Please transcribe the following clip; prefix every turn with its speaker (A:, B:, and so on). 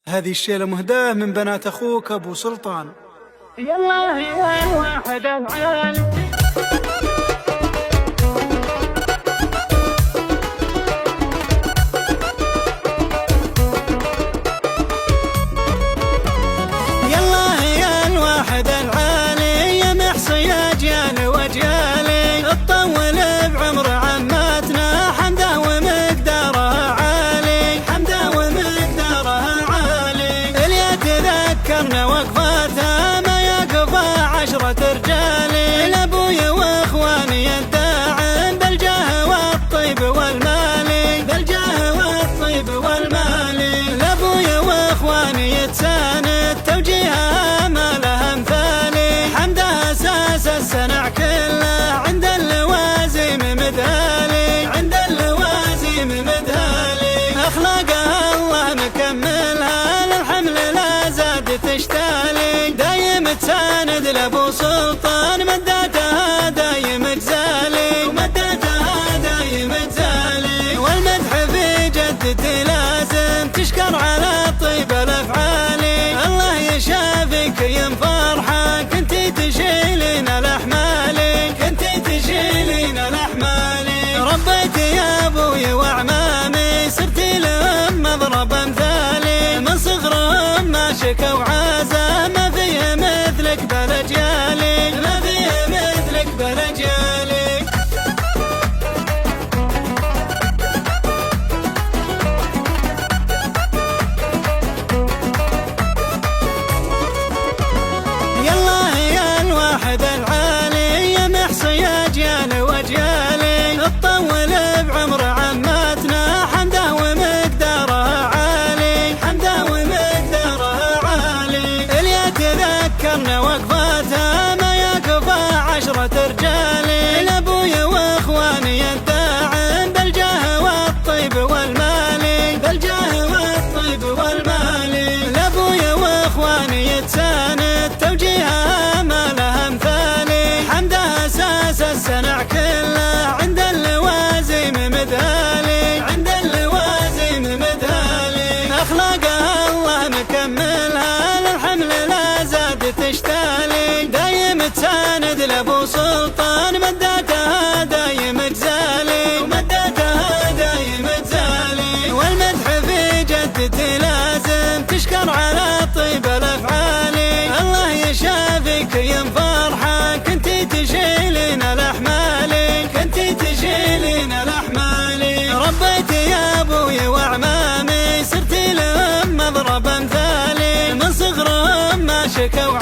A: هذه الشيلة مهداة من بنات أخوك أبو سلطان.
B: يلا يا الواحد العالي يا محصي يا جيال وجيالي تطول بعمر عماتنا حمده ومقداره عالي حمده ومقداره عالي اللي يتذكرنا وقفاتها ما يقفى 10 رجالي لابوي واخواني الداعم بالجاه والطيب والمالي بالجاه والطيب والمالي لابوي واخواني يتساند توجيهها ما له امثالي حمده اساس السنع كله عند اللوازم مدهالي عند اللوازم مدهالي اخلاقها الله مكملها للحمل لا زاد تشتالي دايم تساند لابو سلطان مداتها دايم جزالي ومداتها دايم جزالي والمدح في جدتي لازم تشكر على طيب الافعالي الله يشافيك يم فرحه كنتي تشيلين الاحمالي كنتي تشيلين الاحمالي ربيتي يا ابوي واعمامي صرتي لهم مضرب امثالي من صغرهم ما شكوا عازه ما فيه مثلك بالاجيالي ما فيه مثلك بالاجيالي العالي يا محصي يا جيال وجيالي تطول بعمر عماتنا حمده ومقداره عالي حمده ومقداره عالي اللي يتذكرنا وقفاتها ما يقفى 10 رجالي لابوي واخواني الداعم بالجاه والطيب والمالي بالجاه والطيب والمالي لابوي واخواني يتساند توجيهها ما له امثالي حمده اساس السنع كله عند اللوازم مدهالي عند اللوازم مدهالي اخلاقها الله مكملها للحمل لا زاد تشتالي دايم تساند لابو سلطان مداتها دايم جزالي ومداتها دايم جزالي والمدح في جدتي لازم تشكر على طيب الافعالي الله يشافيك يم فرحه كنتي تشيلين الاحمالي كنتي تشيلين الاحمالي ربيتي يا ابوي واعمامي صرتي لهم مضرب امثالي من صغرهم ما شكوا